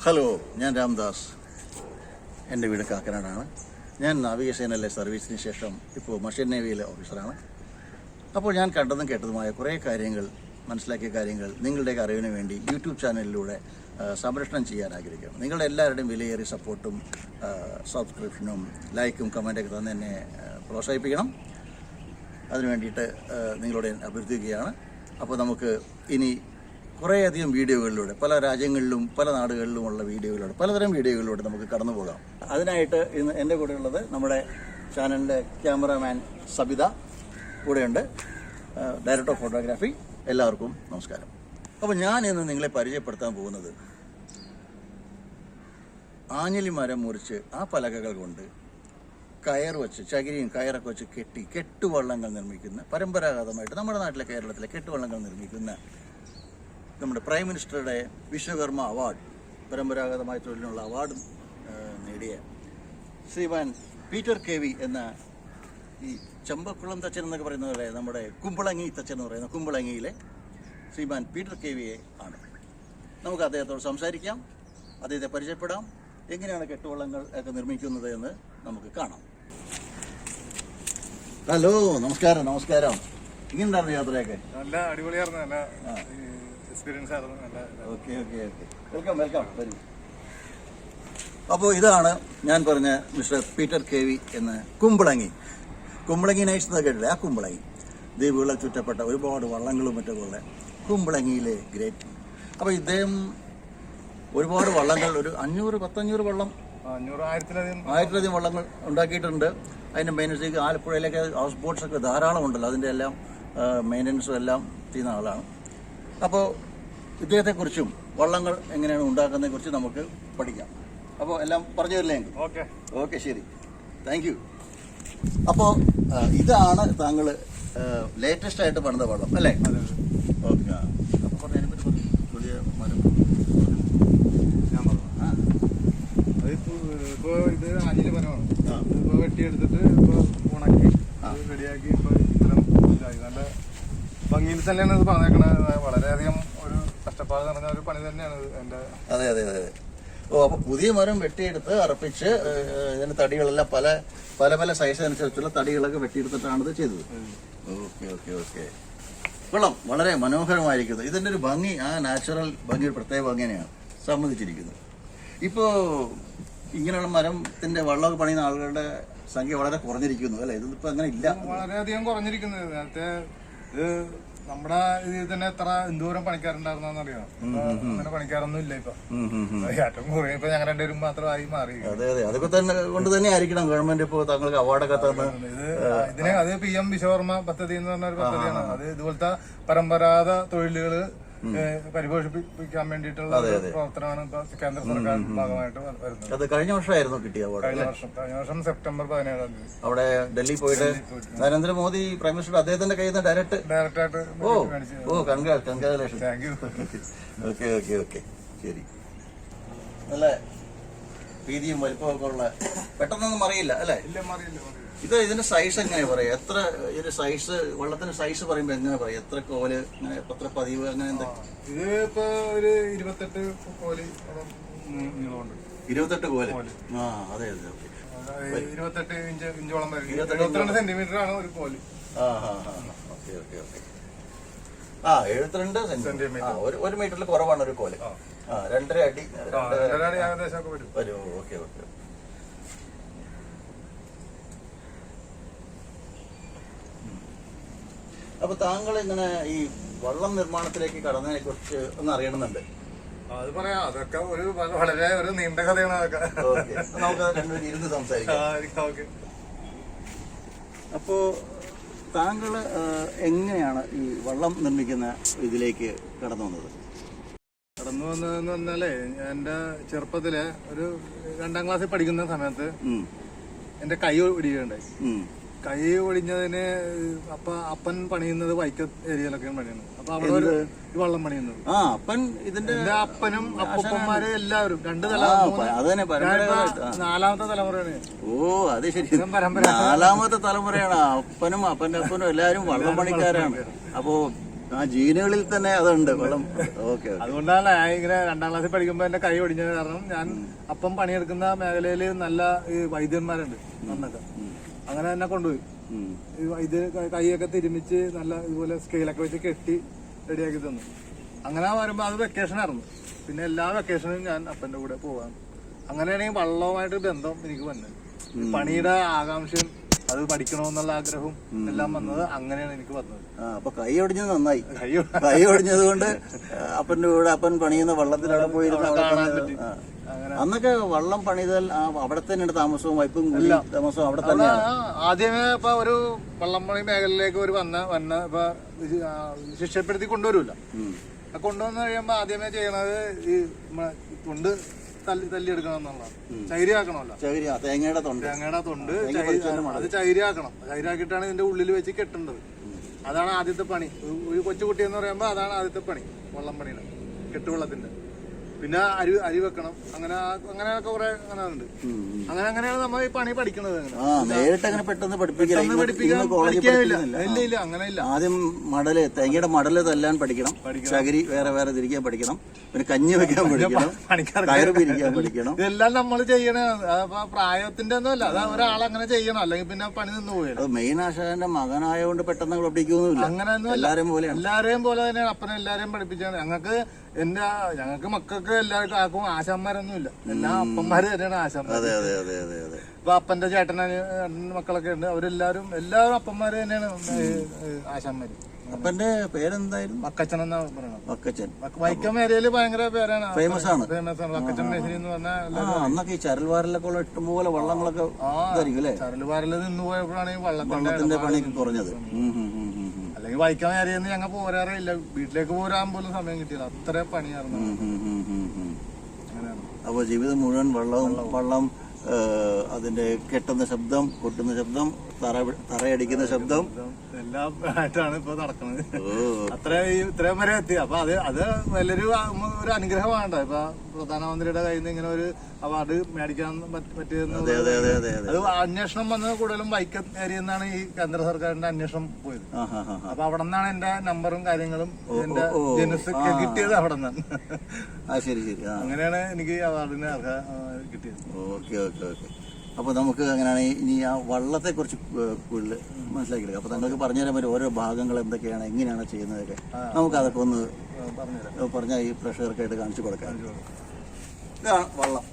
Hello, ഞാൻ രാംദാസ്. എൻ്റെ വീട് കാക്കനാടാണ്. ഞാൻ നാവികസേനയിലെ സർവീസിന് ശേഷം ഇപ്പോൾ മർച്ചൻ്റ് നേവിയിലെ ഓഫീസറാണ്. അപ്പോൾ ഞാൻ കണ്ടതും കേട്ടതുമായ കുറേ കാര്യങ്ങൾ, മനസ്സിലാക്കിയ കാര്യങ്ങൾ നിങ്ങളുടെയൊക്കെ അറിവിന് വേണ്ടി യൂട്യൂബ് ചാനലിലൂടെ സംരക്ഷണം ചെയ്യാൻ ആഗ്രഹിക്കുകയാണ്. നിങ്ങളുടെ എല്ലാവരുടെയും വിലയേറിയ സപ്പോർട്ടും സബ്സ്ക്രിപ്ഷനും ലൈക്കും കമൻറ്റൊക്കെ തന്നെ എന്നെ പ്രോത്സാഹിപ്പിക്കണം. അതിനു വേണ്ടിയിട്ട് നിങ്ങളോട് അഭ്യർത്ഥിക്കുകയാണ്. അപ്പോൾ നമുക്ക് ഇനി കുറേയധികം വീഡിയോകളിലൂടെ പല രാജ്യങ്ങളിലും പല നാടുകളിലുമുള്ള വീഡിയോകളിലൂടെ പലതരം വീഡിയോകളിലൂടെ നമുക്ക് കടന്നു പോകാം. അതിനായിട്ട് ഇന്ന് എൻ്റെ കൂടെ ഉള്ളത് നമ്മുടെ ചാനലിൻ്റെ ക്യാമറാമാൻ സബിത കൂടെയുണ്ട്, ഡയറക്ടർ ഓഫ് ഫോട്ടോഗ്രാഫി. എല്ലാവർക്കും നമസ്കാരം. അപ്പോൾ ഞാൻ ഇന്ന് നിങ്ങളെ പരിചയപ്പെടുത്താൻ പോകുന്നത് ആഞ്ഞിലി മരം മുറിച്ച് ആ പലകകൾ കൊണ്ട് കയർ വെച്ച്, ചകിരിയും കയറൊക്കെ വെച്ച് കെട്ടുവള്ളങ്ങൾ നിർമ്മിക്കുന്ന, പരമ്പരാഗതമായിട്ട് നമ്മുടെ നാട്ടിലെ കേരളത്തിലെ കെട്ടുവള്ളങ്ങൾ നിർമ്മിക്കുന്ന നമ്മുടെ പ്രൈം മിനിസ്റ്ററുടെ വിശ്വകർമ്മ അവാർഡ്, പരമ്പരാഗതമായ തൊഴിലിനുള്ള അവാർഡ് നേടിയ ശ്രീമാൻ പീറ്റർ KV എന്ന ഈ ചമ്പക്കുളം തച്ചൻ എന്നൊക്കെ പറയുന്നവരെ, നമ്മുടെ കുമ്പളങ്ങി തച്ചൻ എന്ന് പറയുന്ന കുമ്പളങ്ങിയിലെ ശ്രീമാൻ പീറ്റർ KV ആണ്. നമുക്ക് അദ്ദേഹത്തോട് സംസാരിക്കാം, അദ്ദേഹത്തെ പരിചയപ്പെടാം, എങ്ങനെയാണ് കെട്ടുവള്ളങ്ങൾ ഒക്കെ നിർമ്മിക്കുന്നത് എന്ന് നമുക്ക് കാണാം. ഹലോ, നമസ്കാരം. നമസ്കാരം. ഇങ്ങനെയുണ്ടായിരുന്നു യാത്രയൊക്കെ? നല്ല അടിപൊളിയായിരുന്നു, നല്ല എക്സ്പീരിയൻസ് ആയിരുന്നു. Okay okay okay, welcome welcome, വരൂ. അപ്പോൾ ഇതാണ് ഞാൻ പറഞ്ഞ മിസ്റ്റർ പീറ്റർ KV എന്ന കുമ്പളങ്ങി നൈറ്റ്സ് എന്ന് കേട്ടില്ലേ, ആ കുമ്പളങ്ങി ദ്വീപുകളെ ചുറ്റപ്പെട്ട ഒരുപാട് വള്ളങ്ങളും മറ്റൊക്കെ ഉള്ള കുമ്പളങ്ങിയിലെ ഗ്രേറ്റ്. അപ്പോൾ ഇദ്ദേഹം ഒരുപാട് വള്ളങ്ങൾ, ഒരു 500-1500 വള്ളം, 1000-ലധികം വള്ളങ്ങൾ ഉണ്ടാക്കിയിട്ടുണ്ട്. അതിൻ്റെ മെയിൻ്റനൻസ് ആലപ്പുഴയിലേക്ക് ഹൗസ് ബോട്ട്സൊക്കെ ധാരാളം ഉണ്ടല്ലോ, അതിൻ്റെ എല്ലാം മെയിൻ്റനൻസും എല്ലാം ചെയ്യുന്ന ആളാണ്. അപ്പോൾ ഇദ്ദേഹത്തെക്കുറിച്ചും വള്ളങ്ങൾ എങ്ങനെയാണ് ഉണ്ടാക്കുന്നതിനെക്കുറിച്ച് നമുക്ക് പഠിക്കാം. അപ്പോൾ എല്ലാം പറഞ്ഞു തരില്ലേ? ഓക്കെ, ശരി, താങ്ക് യു. അപ്പോൾ ഇതാണ് താങ്കൾ ലേറ്റസ്റ്റ് ആയിട്ട് പണിത വള്ളം അല്ലേ? ഓക്കെ. അപ്പോൾ വലിയ മരം ഇപ്പോൾ ഇത് ആഞ്ഞിലി മരമാണ്. ഇപ്പോൾ വെട്ടിയെടുത്തിട്ട് ഇപ്പോൾ ഉണക്കി റെഡിയാക്കി ഇപ്പോൾ ഇത്തരം നല്ല ഭംഗിയിൽ തന്നെയാണ് ഇത് പറഞ്ഞേക്കണത്. വളരെയധികം ഒരു കഷ്ടപ്പാട് നടന്ന ഒരു പണി തന്നെയാണ് എൻ്റെ. അതെ അതെ അതെ. ഓ, അപ്പോൾ പുതിയ മരം വെട്ടിയെടുത്ത് അറപ്പിച്ച് ഇതിന്റെ തടികളെല്ലാം പല പല പല സൈസ് അനുസരിച്ചുള്ള തടികളൊക്കെ വെട്ടിയെടുത്തിട്ടാണ് ഇത് ചെയ്തത്. ഓക്കെ ഓക്കെ ഓക്കെ, കൊള്ളാം, വളരെ മനോഹരമായിരിക്കുന്നത്. ഇതിന്റെ ഒരു ഭംഗി, ആ നാച്ചുറൽ ഭംഗി, ഒരു പ്രത്യേക ഭംഗിനെയാണ് സമ്മതിച്ചിരിക്കുന്നത്. ഇപ്പോൾ ഇങ്ങനെയുള്ള മരത്തിന്റെ വള്ളമൊക്കെ പണിയുന്ന ആളുകളുടെ സംഖ്യ വളരെ കുറഞ്ഞിരിക്കുന്നു അല്ലേ? ഇതിപ്പോ അങ്ങനെ ഇല്ല, വളരെയധികം കുറഞ്ഞിരിക്കുന്നത്. നേരത്തെ ഇത് നമ്മുടെ ഇതിൽ തന്നെ എന്തോരം പണിക്കാരുണ്ടായിരുന്നറിയാം. അങ്ങനെ പണിക്കാരൊന്നും ഇല്ല ഇപ്പൊ. ഏറ്റവും കുറേ ഇപ്പൊ ഞങ്ങൾ രണ്ടുപേരും മാത്രമായി മാറി. അതെ അതെ, അതൊക്കെ തന്നെ കൊണ്ട് തന്നെ ആയിരിക്കണം ഗവൺമെന്റ് ഇപ്പോൾ താങ്കൾക്ക് അവാർഡൊക്കെ തന്നെ. ഇതിന് അത് PM വിശ്വകർമ്മ പദ്ധതി എന്ന് പറഞ്ഞ ഒരു പദ്ധതിയാണ്. അത് ഇതുപോലത്തെ പരമ്പരാഗത തൊഴിലുകള് പരിപോഷിപ്പിക്കാൻ വേണ്ടിയിട്ടുള്ള പ്രവർത്തനമാണ് ഇപ്പൊ കേന്ദ്ര സർക്കാർ ഭാഗമായിട്ട് വരുന്നത്. അത് കഴിഞ്ഞ വർഷമായിരുന്നു കിട്ടിയ അവാർഡ്? കഴിഞ്ഞ വർഷം സെപ്റ്റംബർ 17-ാം തീയതി അവിടെ ഡൽഹി പോയിട്ട് നരേന്ദ്രമോദി പ്രൈം മിനിസ്റ്റർ അദ്ദേഹത്തിന്റെ കയ്യിൽ നിന്ന് ഡയറക്റ്റായിട്ട്. Oh, congratulation. Thank you. Okay okay okay, ശരി. നല്ല വീതിയും വലിപ്പമൊക്കെ ഉള്ള, പെട്ടെന്നൊന്നും അറിയില്ല അല്ലേ? ഇല്ല, അറിയില്ല. ഇത് ഇതിന്റെ സൈസ് എങ്ങനെ പറയാ? എത്ര ഇതിന്റെ സൈസ്, വള്ളത്തിന്റെ സൈസ് പറയുമ്പോ എങ്ങനെ പറയാം? എത്ര കോല്, അങ്ങനെ എത്ര പതിവ്, അങ്ങനെ എന്താ? ഇത് ഇപ്പൊ ഒരു 28 കോല് നീളമുണ്ട്. 28 കോല്? ആ, അതെ അതെ. ഓക്കെ, 28 ഇഞ്ചോളം വരും. 22 സെന്റിമീറ്റർ ആണ് ഒരു കോല്. Okay okay okay. 72 സെന്റിമീറ്റർ, ഒരു മീറ്ററിൽ കുറവാണ് ഒരു കോല്. 2.5 അടി ഏകദേശം വരും. Okay okay. അപ്പൊ താങ്കൾ ഇങ്ങനെ ഈ വള്ളം നിർമ്മാണത്തിലേക്ക് കടന്നതിനെ കുറിച്ച് ഒന്ന് അറിയണമെന്നുണ്ട്. അത് പറയാം, അതൊക്കെ വളരെ ഒരു നീണ്ട കഥയാണ്. അതൊക്കെ നമുക്ക് രണ്ടുപേരും ഇരുന്ന് സംസാരിക്കാം. അപ്പോ താങ്കൾ എങ്ങനെയാണ് ഈ വള്ളം നിർമ്മിക്കുന്ന ഇതിലേക്ക് കടന്നു വന്നത്? കടന്നു വന്നതെന്ന് പറഞ്ഞാലേ, എന്റെ ചെറുപ്പത്തില് ഒരു 2ാം ക്ലാസ്സിൽ പഠിക്കുന്ന സമയത്ത് എന്റെ കൈ ഒടിയുണ്ടായി. കൈ ഒടിഞ്ഞതിന് അപ്പൻ പണിയുന്നത് വൈക്കം ഏരിയയിലൊക്കെയാണ് പണിയുന്നത്. അപ്പൊ അവിടെ ഒരു വള്ളം പണിയുന്നത്. എന്റെ അപ്പനും അപ്പന്മാരെ എല്ലാവരും 2 4ാമത്തെ തലമുറയാണ്. ഓ, അത് ശരി, 4ാമത്തെ തലമുറയാണ്. അപ്പനും അപ്പന്റെ അപ്പനും എല്ലാവരും വള്ളം പണിക്കാരാണ്. അപ്പോ ആ ജീനുകളിൽ തന്നെ അതുണ്ട് വെള്ളം. ഓക്കെ. അതുകൊണ്ടാണ് ഞാൻ ഇങ്ങനെ 2ാം ക്ലാസ്സിൽ പഠിക്കുമ്പോ എന്റെ കൈ ഒടിഞ്ഞത് കാരണം ഞാൻ അപ്പം പണിയെടുക്കുന്ന മേഖലയില് നല്ല ഈ വൈദ്യന്മാരുണ്ട് അന്നൊക്കെ. അങ്ങനെ എന്നെ കൊണ്ടുപോയി ഇത് കൈയൊക്കെ തിരുമിച്ച് നല്ല ഇതുപോലെ സ്കെയിലൊക്കെ വെച്ച് കെട്ടി റെഡിയാക്കി തന്നു. അങ്ങനെ വരുമ്പോ അത് വെക്കേഷനായിരുന്നു. പിന്നെ എല്ലാ വെക്കേഷനും ഞാൻ അപ്പന്റെ കൂടെ പോവാൻ. അങ്ങനെയാണ് ഈ വള്ളവുമായിട്ട് ബന്ധം എനിക്ക് വന്നത്. പണിയുടെ ആകാംക്ഷയും അത് പഠിക്കണമെന്നുള്ള ആഗ്രഹവും എല്ലാം വന്നത് അങ്ങനെയാണ് എനിക്ക് വന്നത്. അപ്പൊ കൈ ഒടിഞ്ഞത് നന്നായി. കൈ ഒടിഞ്ഞത് കൊണ്ട് അപ്പന്റെ കൂടെ അപ്പൻ പണിയുന്ന വള്ളത്തിലവിടെ പോയിരുന്ന അന്നൊക്കെ വള്ളം പണിതാൽ അവിടെ തന്നെയാണ് താമസവും വൈപ്പും താമസവും അവിടെ തന്നെയാണ്. ആദ്യമേ ഇപ്പൊ ഒരു വള്ളം പണി മേഖലയിലേക്ക് ഒരു വന്ന ഇപ്പൊ ശിക്ഷപ്പെടുത്തി കൊണ്ടുവരൂല. കൊണ്ടുവന്ന് കഴിയുമ്പോ ആദ്യമേ ചെയ്യണത് ഈ തൊണ്ട് തല്ലിയെടുക്കണം എന്നുള്ളതാണ്. ചൈരിയാക്കണമല്ലോ. തേങ്ങയുടെ തൊണ്ട് അത് ചൈരിയാക്കണം. ചൈരിയാക്കിയിട്ടാണ് ഇതിന്റെ ഉള്ളിൽ വെച്ച് കെട്ടേണ്ടത്. അതാണ് ആദ്യത്തെ പണി. ഒരു കൊച്ചുകുട്ടി എന്ന് പറയുമ്പോ അതാണ് ആദ്യത്തെ പണി വള്ളം പണിയുടെ കെട്ടുവള്ളത്തിന്റെ. പിന്നെ അരി വെക്കണം. അങ്ങനെയൊക്കെ കുറെ അങ്ങനെ ഉണ്ട്. അങ്ങനെയാണ് നമ്മൾ ഈ പണി പഠിക്കുന്നത്. നേരിട്ട് അങ്ങനെ പെട്ടെന്ന് ഇല്ല അങ്ങനെയില്ല. ആദ്യം തേങ്ങയുടെ മടല് തല്ലാൻ പഠിക്കണം. ചകിരി വേറെ തിരിക്കാൻ പഠിക്കണം. പിന്നെ കഞ്ഞി വെക്കാൻ പഠിക്കണം. കയറ് പിരിക്കാൻ പഠിക്കണം. ഇതെല്ലാം നമ്മൾ ചെയ്യണ പ്രായത്തിന്റെ ഒന്നും അല്ല. അത് ഒരാളങ്ങനെ ചെയ്യണം. അല്ലെങ്കിൽ പിന്നെ പണി നിന്ന് പോയി. അത് മെയിൻ ആശാന്റെ മകനായതുകൊണ്ട് പെട്ടെന്ന് പഠിക്കൊന്നുമില്ല. അങ്ങനെയൊന്നും എല്ലാരെയും പോലെ തന്നെയാണ് അപ്പനെ എല്ലാരെയും പഠിപ്പിച്ചാണ്. ഞങ്ങൾക്ക് മക്കൾക്ക് എല്ലാവർക്കും ആക്കും ആശാന്മാരൊന്നും ഇല്ല. എല്ലാ അപ്പന്മാര് തന്നെയാണ് ആശാന്മാർ. ഇപ്പൊ അപ്പന്റെ ചേട്ടന് മക്കളൊക്കെ ഉണ്ട്. അവരെല്ലാരും അപ്പന്മാര് തന്നെയാണ് ആശാന്മാര്. അപ്പന്റെ പേരെന്തായിരുന്നു? വക്കച്ചൻ എന്നാ പറയുന്നത്. വക്കച്ചൻ വൈക്കം ഏരിയയില് ഭയങ്കര പേരാണ്. ഫേമസ് ആണ്. വക്കച്ചൻ മേശരി എന്ന് പറഞ്ഞാൽ അന്നൊക്കെ ഈ ചരൽവാരലൊക്കെ ഉള്ള ഇഷ്ടംപോലെ വള്ളങ്ങളൊക്കെ അല്ലേ? ചരൽവാരല് നിന്ന് പോയപ്പോഴാണ് ഈ വള്ളത്തിന്റെ പണിയൊക്കെ കുറഞ്ഞത്. അല്ലെങ്കിൽ വൈക്കം ഏരിയന്ന് ഞങ്ങൾ പോരാറില്ല. വീട്ടിലേക്ക് പോരാൻ പോലും സമയം കിട്ടിയില്ല. അത്ര പണിയായിരുന്നു. അപ്പൊ ജീവിതം മുഴുവൻ വള്ളം അതിന്റെ കെട്ടുന്ന ശബ്ദം, കൊട്ടുന്ന ശബ്ദം, തറയടിക്കുന്ന ശബ്ദം എല്ലാം ആയിട്ടാണ് ഇപ്പൊ നടക്കുന്നത്. ഇത്രയും വരെ എത്തി. അപ്പൊ അത് വലിയൊരു അനുഗ്രഹമാണ്. ഇപ്പൊ പ്രധാനമന്ത്രിയുടെ കയ്യിൽ നിന്ന് ഇങ്ങനെ ഒരു അവാർഡ് മേടിക്കാൻ പറ്റിയെന്ന്. അത് അന്വേഷണം വന്നത് കൂടുതലും വൈക്കം ഏരിയ നിന്നാണ് ഈ കേന്ദ്ര സർക്കാരിന്റെ അന്വേഷണം പോയത്. അപ്പൊ അവിടെ നിന്നാണ് എന്റെ നമ്പറും കാര്യങ്ങളും എന്റെ ജനുസ് കിട്ടിയത് അവിടെ നിന്നാണ്. അങ്ങനെയാണ് എനിക്ക് അവാർഡിന് കിട്ടിയത്. അപ്പൊ നമുക്ക് അങ്ങനെയാണ് ഇനി ആ വള്ളത്തെ കുറിച്ച് കൂടുതൽ മനസ്സിലാക്കിയെടുക്കുക. അപ്പൊ നിങ്ങൾക്ക് പറഞ്ഞുതരാൻ പറ്റും ഓരോ ഭാഗങ്ങൾ എന്തൊക്കെയാണ്, എങ്ങനെയാണ് ചെയ്യുന്നതൊക്കെ. നമുക്ക് അതൊക്കെ ഒന്ന് പറഞ്ഞാൽ ഈ പ്രേക്ഷകർക്കായിട്ട് കാണിച്ചു കൊടുക്കാം. ഇതാണ് വള്ളം.